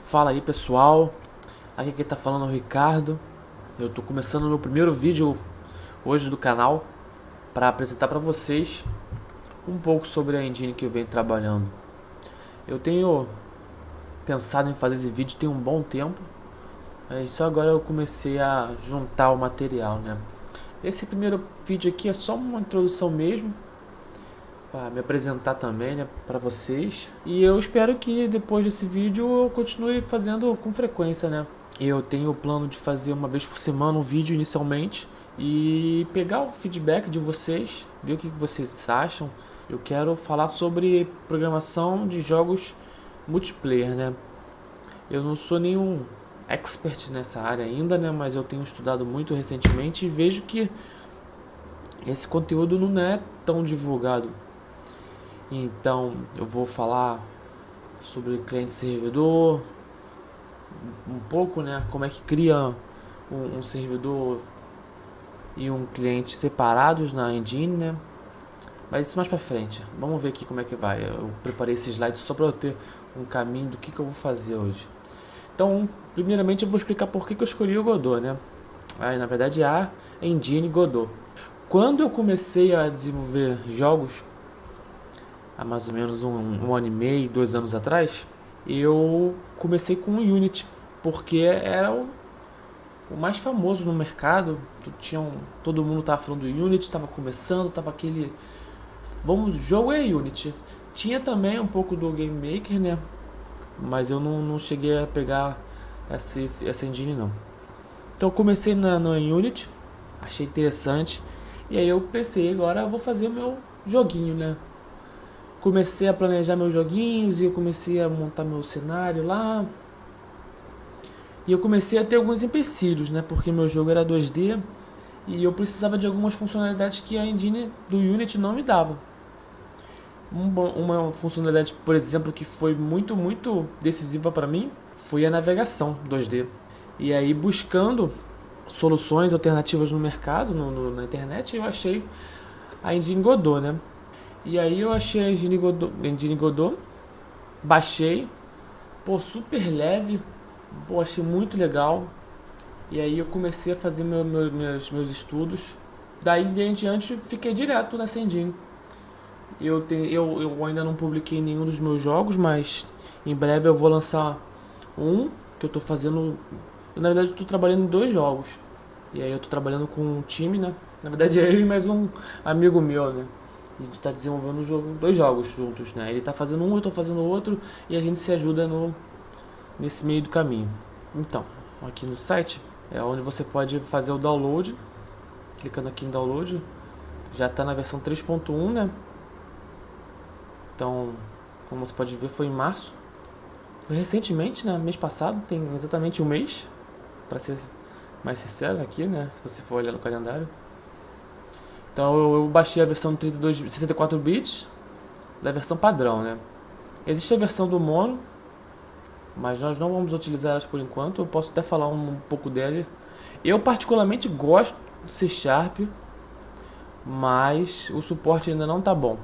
Fala aí pessoal, aqui quem tá falando é o Ricardo. Eu tô começando o meu primeiro vídeo hoje do canal para apresentar para vocês um pouco sobre a engine que eu venho trabalhando. Eu tenho pensado em fazer esse vídeo tem um bom tempo, só agora eu comecei a juntar o material, né? Esse primeiro vídeo aqui é só uma introdução mesmo, para me apresentar também, né, para vocês. E eu espero que depois desse vídeo eu continue fazendo com frequência, né? Eu tenho o plano de fazer uma vez por semana um vídeo inicialmente e pegar o feedback de vocês, ver o que vocês acham. Eu quero falar sobre programação de jogos multiplayer, né? Eu não sou nenhum expert nessa área ainda, né? Mas eu tenho estudado muito recentemente e vejo que esse conteúdo não é tão divulgado. Então eu vou falar sobre cliente servidor, um pouco, né? Como é que cria um servidor e um cliente separados na engine, né? Mas isso mais pra frente. Vamos ver aqui como é que vai. Eu preparei esse slide só para eu ter um caminho do que eu vou fazer hoje. Então, primeiramente eu vou explicar por que eu escolhi o Godot, né? Na verdade, a engine Godot. Quando eu comecei a desenvolver jogos, há mais ou menos um ano e meio, 2 anos atrás, eu comecei com o Unity, porque era o mais famoso no mercado. Todo mundo estava falando do Unity, estava começando, estava aquele... Vamos, jogo é Unity. Tinha também um pouco do Game Maker, né? Mas eu não cheguei a pegar essa engine não. Então eu comecei no Unity, achei interessante. E aí eu pensei, agora eu vou fazer o meu joguinho, né? Comecei a planejar meus joguinhos e eu comecei a montar meu cenário lá. E eu comecei a ter alguns empecilhos, né? Porque meu jogo era 2D e eu precisava de algumas funcionalidades que a engine do Unity não me dava. Uma funcionalidade, por exemplo, que foi muito decisiva para mim foi a navegação 2D. E aí, buscando soluções alternativas no mercado, na internet, eu achei a engine Godot, né? E aí eu achei a engine Godot, baixei, pô, super leve, pô, achei muito legal. E aí eu comecei a fazer meus estudos. Daí em diante fiquei direto nessa engine. Eu ainda não publiquei nenhum dos meus jogos, mas em breve eu vou lançar um que eu tô fazendo. Na verdade eu tô trabalhando em 2 jogos. E aí eu tô trabalhando com um time, né? Na verdade é eu e mais um amigo meu, né? A gente tá desenvolvendo um jogo, 2 jogos juntos, né? Ele tá fazendo um, eu tô fazendo o outro e a gente se ajuda nesse meio do caminho. Então, aqui no site é onde você pode fazer o download. Clicando aqui em download, já tá na versão 3.1, né? Então, como você pode ver, foi em março. Foi recentemente, né? Mês passado, tem exatamente um mês, para ser mais sincero aqui, né? Se você for olhar no calendário. Então eu baixei a versão 64 bits da versão padrão, né? Existe a versão do mono, mas nós não vamos utilizar elas por enquanto. Eu posso até falar um pouco dele. Eu particularmente gosto de C Sharp, mas o suporte ainda não tá bom.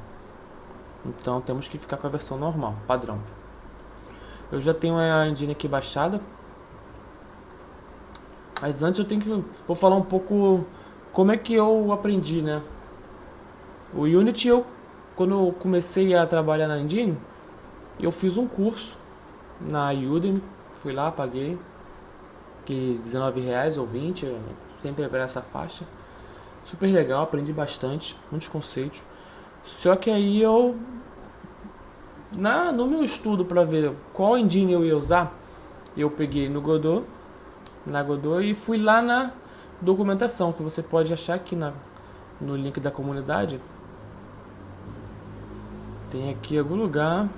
Então temos que ficar com a versão normal, padrão. Eu já tenho a engine aqui baixada. Mas antes vou falar um pouco como é que eu aprendi, né? O Unity, quando eu comecei a trabalhar na engine, eu fiz um curso na Udemy. Fui lá, paguei que R$19 ou 20, sempre para essa faixa. Super legal, aprendi bastante, muitos conceitos. Só que aí no meu estudo para ver qual engine eu ia usar, eu peguei na Godot e fui lá na documentação, que você pode achar aqui no link da comunidade. Tem aqui em algum lugar.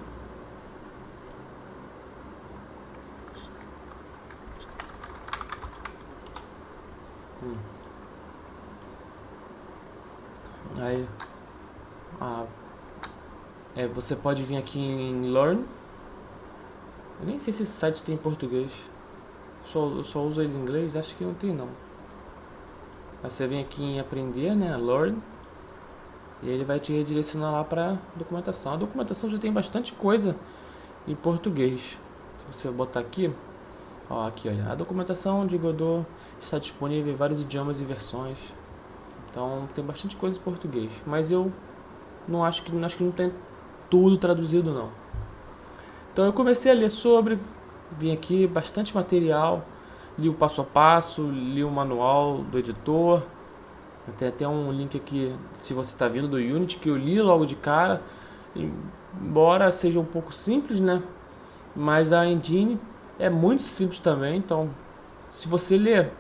Aí, você pode vir aqui em Learn. Eu nem sei se esse site tem em português. Eu só uso ele em inglês, acho que não tem não. Mas você vem aqui em aprender, né, Learn. E ele vai te redirecionar lá para documentação. A documentação já tem bastante coisa em português. você botar aqui, ó, aqui, olha, a documentação de Godot está disponível em vários idiomas e versões. Então tem bastante coisa em português, mas eu não acho que não tem tudo traduzido não. Então eu comecei a ler sobre, vim aqui, bastante material, li o passo a passo, li o manual do editor. Tem até um link aqui, se você está vindo do Unity, que eu li logo de cara. Embora seja um pouco simples, né? Mas a engine é muito simples também. Então, se você ler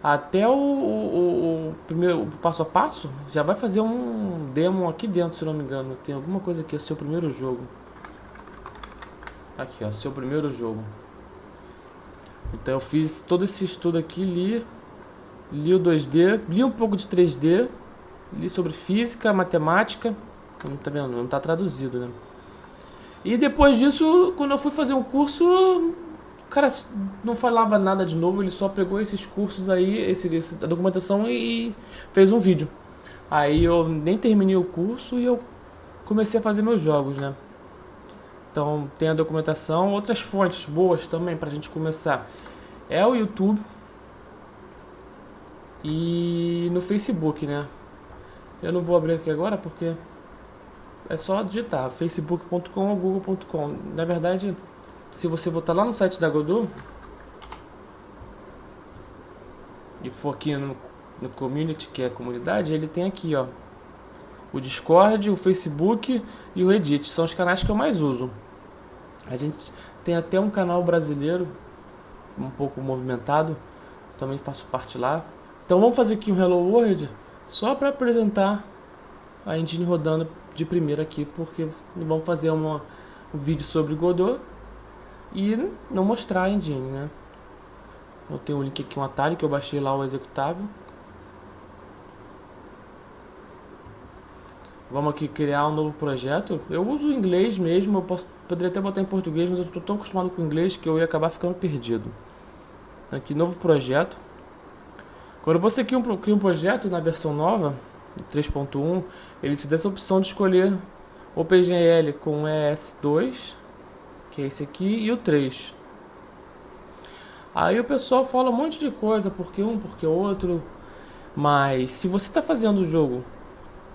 até o primeiro passo a passo, já vai fazer um demo aqui dentro, se não me engano. Tem alguma coisa aqui, é seu primeiro jogo. Aqui, ó, seu primeiro jogo. Então eu fiz todo esse estudo aqui, li o 2D, li um pouco de 3D, li sobre física, matemática. Não tá vendo? Não tá traduzido, né? E depois disso, quando eu fui fazer um curso, o cara não falava nada de novo, ele só pegou esses cursos aí, a documentação e fez um vídeo. Aí eu nem terminei o curso e eu comecei a fazer meus jogos, né? Então tem a documentação, outras fontes boas também pra gente começar. É o YouTube e no Facebook, né? Eu não vou abrir aqui agora porque é só digitar facebook.com ou google.com. Na verdade, se você voltar lá no site da Godot e for aqui no community, que é a comunidade, ele tem aqui, ó, o Discord, o Facebook e o Reddit. São os canais que eu mais uso. A gente tem até um canal brasileiro um pouco movimentado, também faço parte lá. Então vamos fazer aqui um Hello World só para apresentar a engine rodando de primeira aqui, porque vamos fazer um vídeo sobre Godot e não mostrar a engine, né? Eu tenho um link aqui, um atalho que eu baixei lá, o executável. Vamos aqui criar um novo projeto. Eu uso o inglês mesmo, poderia até botar em português, mas eu estou tão acostumado com o inglês que eu ia acabar ficando perdido. Então aqui, novo projeto. Quando você cria um projeto na versão nova, 3.1, ele te dá essa opção de escolher OpenGL com ES2, que é esse aqui, e o 3. Aí o pessoal fala um monte de coisa, porque um, porque outro, mas se você está fazendo o jogo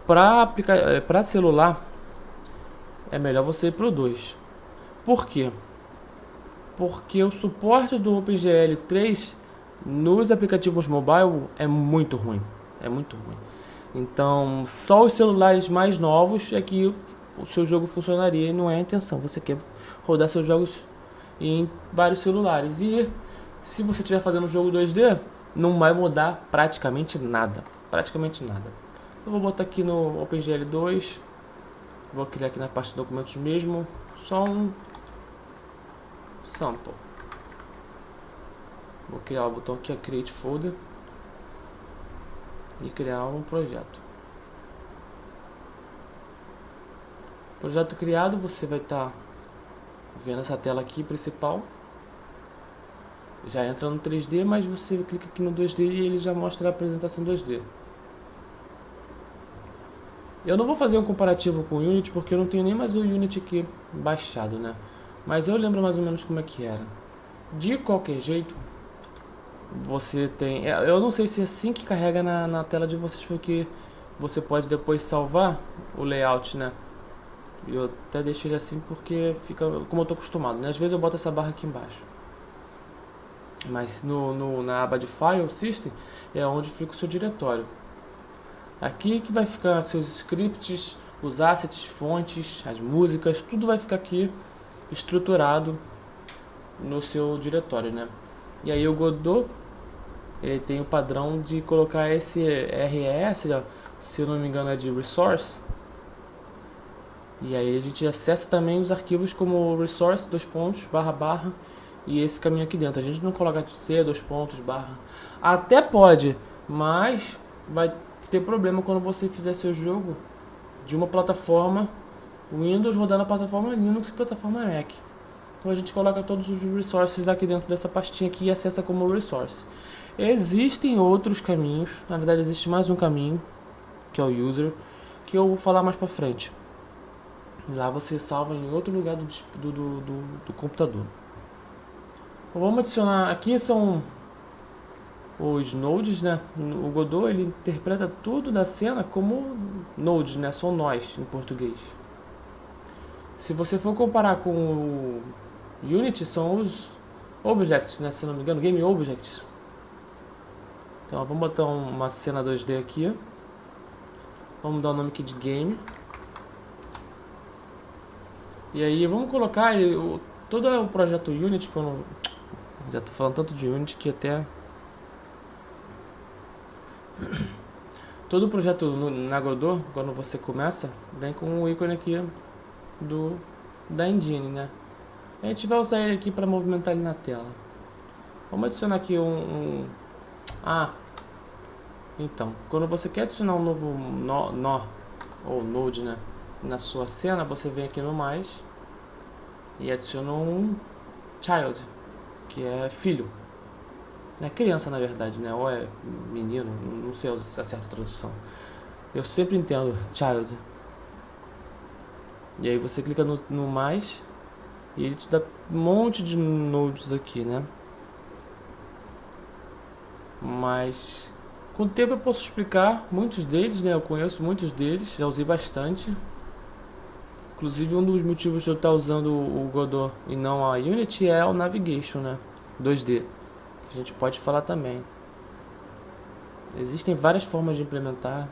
para celular, é melhor você ir pro 2. Por quê? Porque o suporte do OpenGL 3 nos aplicativos mobile é muito ruim. É muito ruim. Então, só os celulares mais novos é que o seu jogo funcionaria e não é a intenção. Você quer rodar seus jogos em vários celulares. E se você estiver fazendo um jogo 2D, não vai mudar praticamente nada. Praticamente nada. Eu vou botar aqui no OpenGL 2. Vou criar aqui na parte de documentos mesmo. Só um sample. Vou criar o botão aqui, Create Folder. E criar um projeto. Projeto criado, você vai estar vendo essa tela aqui principal. Já entra no 3D, mas você clica aqui no 2D e ele já mostra a apresentação 2D. Eu não vou fazer um comparativo com o Unity porque eu não tenho nem mais o Unity aqui baixado, né? Mas eu lembro mais ou menos como é que era. De qualquer jeito, você tem... Eu não sei se é assim que carrega na tela de vocês, porque você pode depois salvar o layout, né? Eu até deixo ele assim porque fica como eu tô acostumado, né? Às vezes eu boto essa barra aqui embaixo. Mas na aba de File System é onde fica o seu diretório. Aqui que vai ficar seus scripts, os assets, fontes, as músicas, tudo vai ficar aqui estruturado no seu diretório, né? E aí o Godot, ele tem o padrão de colocar esse RES, se eu não me engano é de Resource. E aí a gente acessa também os arquivos como resource, // e esse caminho aqui dentro. A gente não coloca C, // até pode, mas vai ter problema quando você fizer seu jogo de uma plataforma Windows rodando a plataforma Linux e plataforma Mac. Então a gente coloca todos os resources aqui dentro dessa pastinha aqui e acessa como resource. Existem outros caminhos, na verdade existe mais um caminho, que é o user, que eu vou falar mais pra frente. Lá você salva em outro lugar do computador. Vamos adicionar, aqui são os nodes, né? O Godot ele interpreta tudo da cena como nodes, né? São nós em português. Se você for comparar com o Unity, são os objects, né? Se não me engano, game objects. Então vamos botar uma cena 2D aqui. Vamos dar o nome aqui de game. E aí vamos colocar todo o projeto Unity, que eu não, já tô falando tanto de Unity que até todo o projeto na Godot, quando você começa, vem com o ícone aqui da engine, né? A gente vai usar ele aqui para movimentar ele na tela. Vamos adicionar aqui então, quando você quer adicionar um novo nó ou node, né, na sua cena, você vem aqui no mais e adiciona um child, que é filho. É criança, na verdade, né? Ou é menino, não sei a certa tradução. Eu sempre entendo child. E aí você clica no mais e ele te dá um monte de nodes aqui, né? Mas com o tempo eu posso explicar muitos deles, né? Eu conheço muitos deles, já usei bastante. Inclusive um dos motivos de eu estar usando o Godot e não a Unity é o Navigation, né? 2D. A gente pode falar também. Existem várias formas de implementar,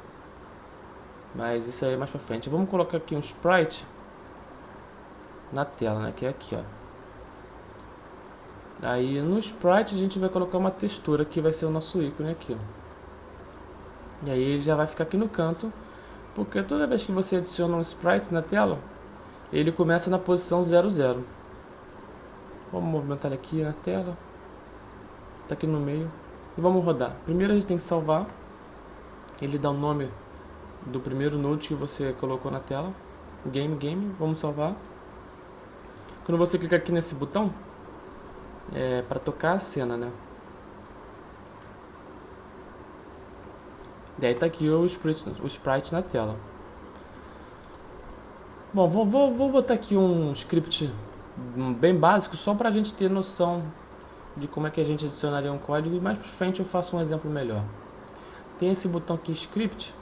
mas isso aí é mais pra frente. Vamos colocar aqui um sprite na tela, né? Que é aqui, ó. Aí no sprite a gente vai colocar uma textura que vai ser o nosso ícone aqui, ó. E aí ele já vai ficar aqui no canto, porque toda vez que você adiciona um sprite na tela, ele começa na posição 00. Vamos movimentar ele aqui na tela. Tá aqui no meio. E vamos rodar. Primeiro a gente tem que salvar. Ele dá o nome do primeiro node que você colocou na tela. Game. Vamos salvar. Quando você clica aqui nesse botão, é para tocar a cena, né? Daí tá aqui o sprite na tela. Bom, vou botar aqui um script bem básico, só pra gente ter noção de como é que a gente adicionaria um código, e mais pra frente eu faço um exemplo melhor. Tem esse botão aqui, script,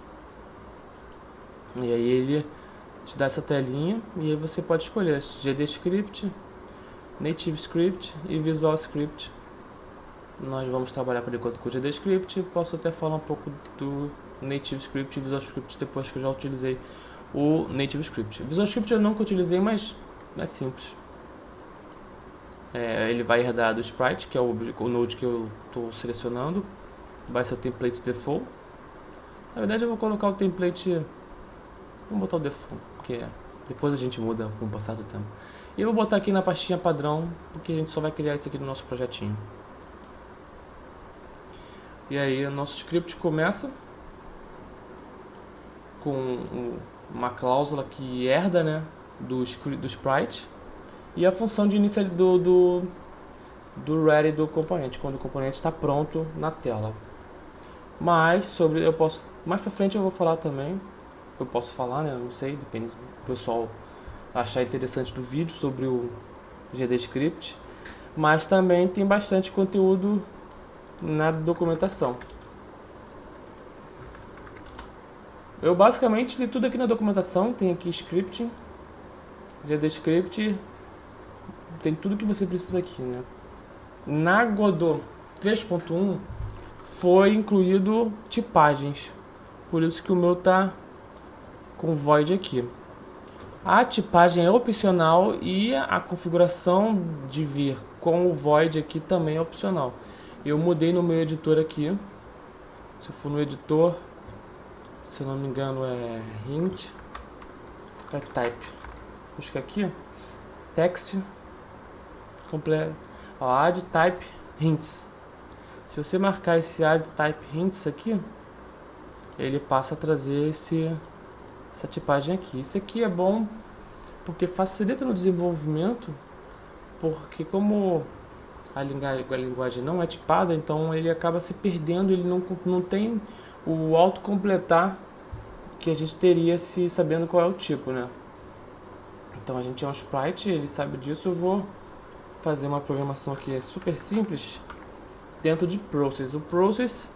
e aí ele te dá essa telinha, e aí você pode escolher GDScript, Native Script e Visual Script. Nós vamos trabalhar por enquanto com o GDScript, posso até falar um pouco do Native Script e Visual Script depois que eu já utilizei o Native Script. Visual Script eu nunca utilizei, mas é simples. Ele vai herdar do sprite, que é o node que eu estou selecionando, vai ser o template default. Na verdade eu vou colocar o template, vamos botar o default, porque depois a gente muda com o passar do tempo. E eu vou botar aqui na pastinha padrão, porque a gente só vai criar isso aqui no nosso projetinho. E aí o nosso script começa com uma cláusula que herda, né, do sprite, e a função de início do ready do componente, quando o componente está pronto na tela. Mas mais pra frente eu vou falar também, eu posso falar, né, não sei, depende do pessoal achar interessante do vídeo sobre o GDScript, mas também tem bastante conteúdo na documentação. Eu basicamente li tudo aqui na documentação, tem aqui scripting, GDScript, tem tudo que você precisa aqui, né? Na Godot 3.1 foi incluído tipagens, por isso que o meu tá com void aqui. A tipagem é opcional e a configuração de vir com o void aqui também é opcional. Eu mudei no meu editor aqui. Se eu for no editor, se eu não me engano é hint, type. Busca aqui, text, add type hints. Se você marcar esse add type hints aqui, ele passa a trazer essa tipagem aqui. Isso aqui é bom porque facilita no desenvolvimento, porque como a linguagem não é tipada, então ele acaba se perdendo, ele não tem o autocompletar que a gente teria se sabendo qual é o tipo, né? Então a gente é um sprite, ele sabe disso, eu vou fazer uma programação aqui super simples dentro de Process. O Process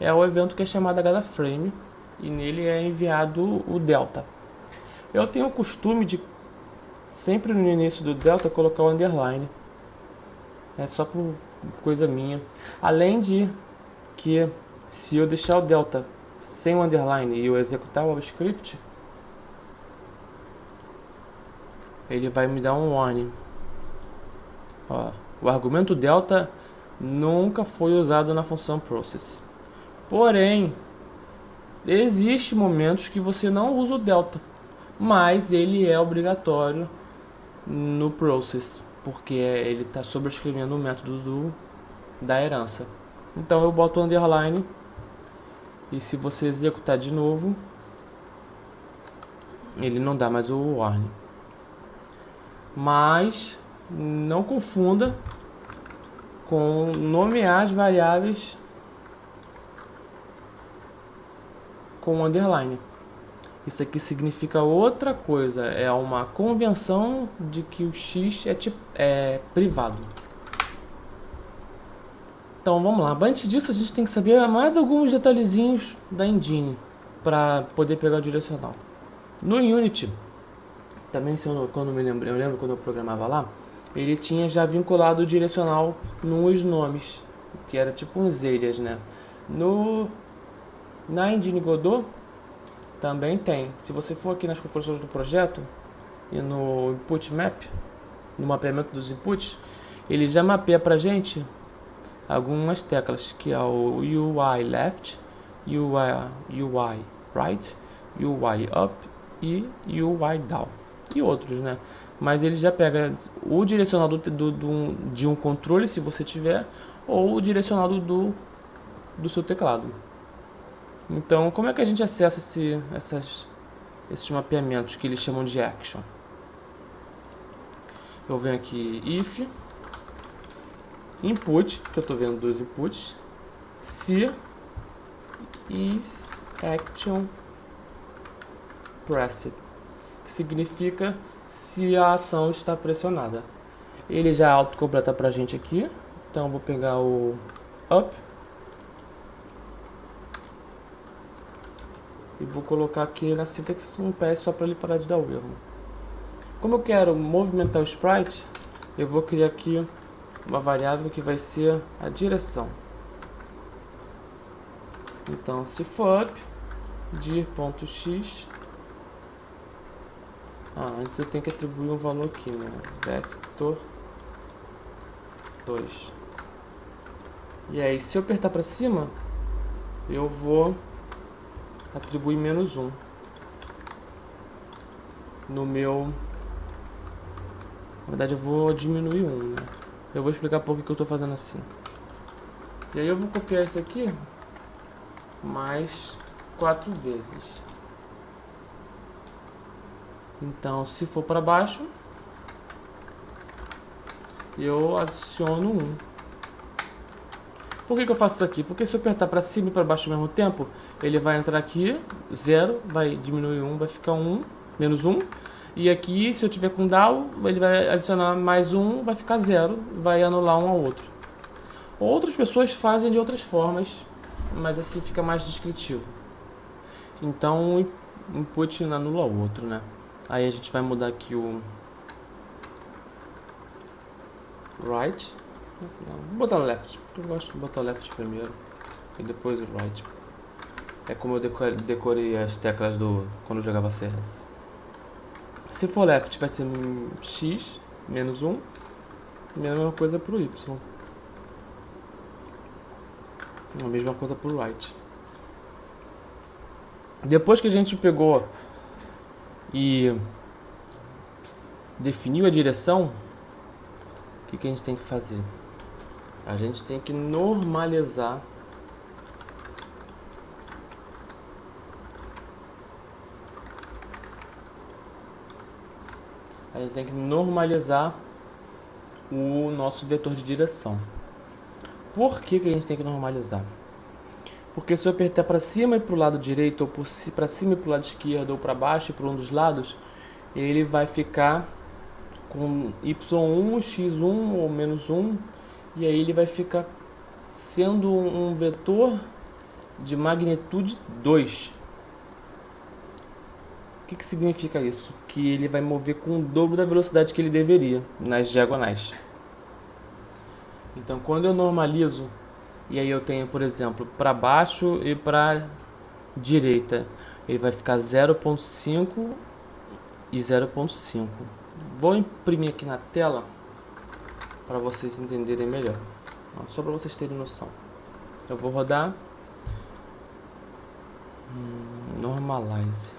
é o evento que é chamado HDFrame e nele é enviado o delta. Eu tenho o costume de sempre no início do delta colocar o underline. É só por coisa minha. Além de que se eu deixar o delta sem o underline e eu executar o script, ele vai me dar um warning. Ó, o argumento delta nunca foi usado na função process. Porém, existem momentos que você não usa o delta, mas ele é obrigatório no process, porque ele está sobrescrevendo o método da herança. Então eu boto o underline e se você executar de novo, ele não dá mais o warning. Mas não confunda com nomear as variáveis com underline. Isso aqui significa outra coisa, é uma convenção de que o X é privado. Então vamos lá, antes disso a gente tem que saber mais alguns detalhezinhos da engine para poder pegar o direcional. No Unity, também quando eu lembro quando eu programava lá, ele tinha já vinculado o direcional nos nomes, que era tipo uns areas, né? Na engine Godot também tem. Se você for aqui nas configurações do projeto e no input map, no mapeamento dos inputs, ele já mapeia pra gente algumas teclas, que é o UI left, UI right, UI up e UI down e outros, né? Mas ele já pega o direcional de um controle, se você tiver, ou o direcional do seu teclado. Então, como é que a gente acessa esses mapeamentos que eles chamam de action? Eu venho aqui if input, que eu estou vendo dois inputs, se is action pressed, que significa se a ação está pressionada. Ele já autocompleta pra gente aqui, então eu vou pegar o up e vou colocar aqui na sintaxe um PS só para ele parar de dar o erro. Como eu quero movimentar o sprite, eu vou criar aqui uma variável que vai ser a direção. Então, se for up, dir.x. Antes eu tenho que atribuir um valor aqui, né? Vector 2. E aí, se eu apertar para cima, eu vou atribuir -1 no meu. Na verdade, eu vou diminuir 1, né? Eu vou explicar por que eu estou fazendo assim. E aí eu vou copiar esse aqui mais 4 vezes. Então, se for para baixo, eu adiciono 1. Por que eu faço isso aqui? Porque se eu apertar para cima e para baixo ao mesmo tempo, ele vai entrar aqui, 0, vai diminuir 1, vai ficar 1, -1. E aqui, se eu tiver com down, ele vai adicionar mais 1, vai ficar 0, vai anular um ao outro. Outras pessoas fazem de outras formas, mas assim fica mais descritivo. Então, um input anula o outro, né? Aí a gente vai mudar aqui o right. Não, vou botar left, porque eu gosto de botar left primeiro e depois o right. É como eu decorei as teclas quando eu jogava CS. Se for left vai ser x, -1, mesma coisa para o y. A mesma coisa para o right. Depois que a gente pegou e definiu a direção, o que a gente tem que fazer? A gente tem que normalizar o nosso vetor de direção. Por que a gente tem que normalizar? Porque se eu apertar para cima e para o lado direito, ou para cima e para o lado esquerdo, ou para baixo e para um dos lados, ele vai ficar com y1, x1 ou menos 1, e aí ele vai ficar sendo um vetor de magnitude 2. O que significa isso? Que ele vai mover com o dobro da velocidade que ele deveria nas diagonais. Então, quando eu normalizo, e aí eu tenho, por exemplo, para baixo e para direita, ele vai ficar 0,5 e 0,5. Vou imprimir aqui na tela para vocês entenderem melhor, só para vocês terem noção. Eu vou rodar Normalize.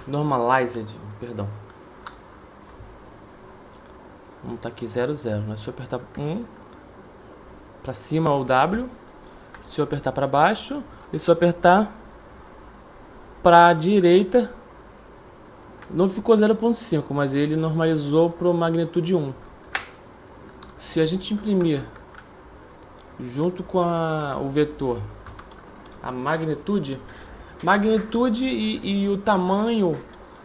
Normalized, perdão. Vamos tá aqui 0, 0, né? Se eu apertar 1 para cima o W, se eu apertar para baixo e se eu apertar para a direita, não ficou 0,5, mas ele normalizou para magnitude 1. Se a gente imprimir junto com o vetor a magnitude e o tamanho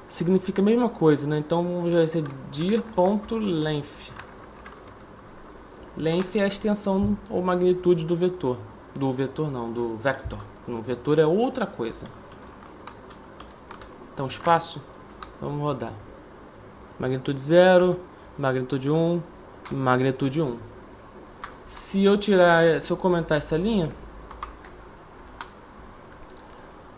significa a mesma coisa, né? Então vai ser dir.length. Length é a extensão ou magnitude do vetor. Do vetor não, do vector. No vetor é outra coisa. Então espaço, vamos rodar. Magnitude 0, magnitude 1, magnitude 1. Se eu comentar essa linha,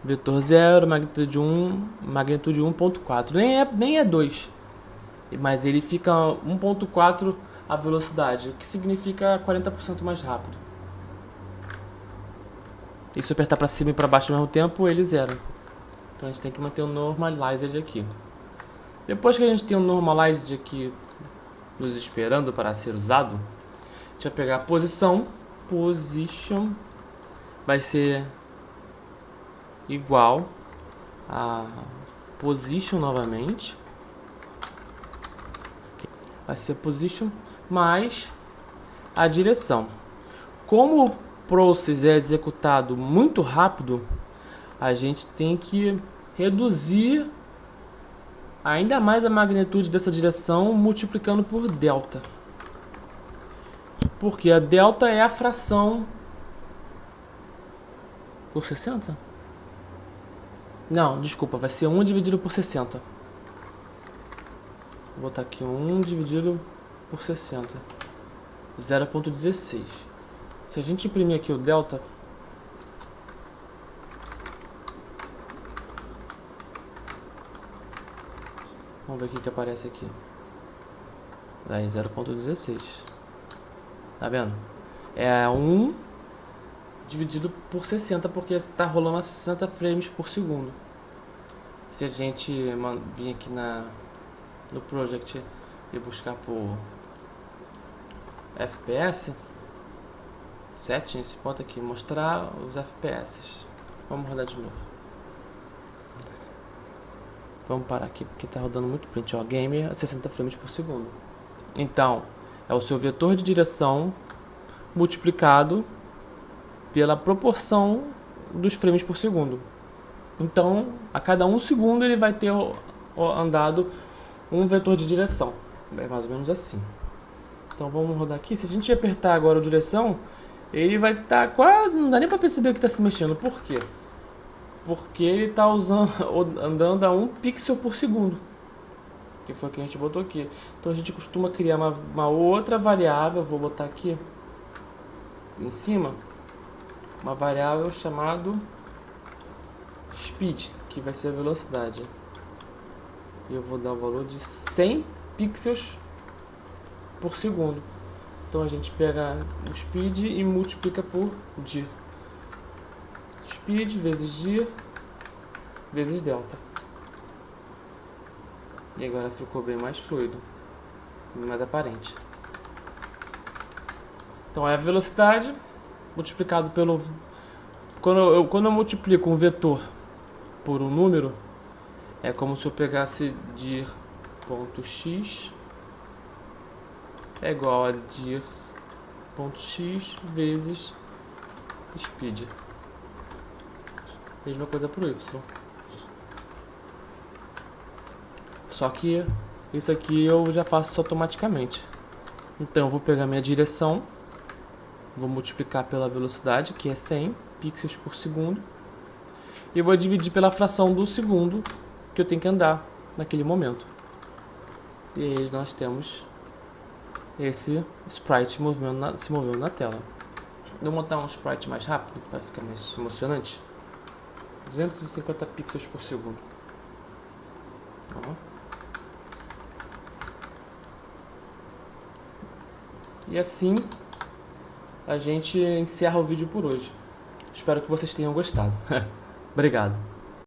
vetor 0, magnitude 1, magnitude 1.4. Nem é 2, mas ele fica 1.4 a velocidade, o que significa 40% mais rápido. E se eu apertar para cima e para baixo ao mesmo tempo, ele zera. Então a gente tem que manter o normalized aqui. Depois que a gente tem o normalized aqui nos esperando para ser usado, a gente vai pegar a position, vai ser igual a position novamente, vai ser position mais a direção. Como o process é executado muito rápido, a gente tem que reduzir ainda mais a magnitude dessa direção multiplicando por delta, porque a delta é a fração por 60? Não, desculpa, vai ser 1 dividido por 60. Vou botar aqui 1 dividido por 60. 0,16. Se a gente imprimir aqui o delta, vamos ver o que aparece aqui. Daí 0,16. Tá vendo? É 1 dividido por 60, porque está rolando a 60 frames por segundo. Se a gente vir aqui no project e buscar por FPS, settings, bota aqui, mostrar os FPS. Vamos rodar de novo. Vamos parar aqui porque está rodando muito print. Ó, game a 60 frames por segundo. Então, é o seu vetor de direção multiplicado pela proporção dos frames por segundo. Então, a cada 1 segundo ele vai ter andado um vetor de direção. É mais ou menos assim. Então vamos rodar aqui. Se a gente apertar agora a direção, ele vai estar quase... Não dá nem para perceber que está se mexendo. Por quê? Porque ele está andando a 1 pixel por segundo. Que foi o que a gente botou aqui. Então a gente costuma criar uma outra variável. Vou botar aqui em cima uma variável chamada speed, que vai ser a velocidade. E eu vou dar o valor de 100 pixels por segundo. Então a gente pega o speed e multiplica por dir. Speed vezes dir vezes delta. E agora ficou bem mais fluido, bem mais aparente. Então é a velocidade multiplicado pelo... Quando eu multiplico um vetor por um número, é como se eu pegasse dir.x é igual a dir.x vezes speed. Mesma coisa pro Y. Só que isso aqui eu já faço isso automaticamente. Então eu vou pegar minha direção, vou multiplicar pela velocidade, que é 100 pixels por segundo, e vou dividir pela fração do segundo que eu tenho que andar naquele momento. E aí nós temos esse sprite se movendo na tela. Vou montar um sprite mais rápido para ficar mais emocionante. 250 pixels por segundo. Ó. E assim a gente encerra o vídeo por hoje. Espero que vocês tenham gostado. Obrigado.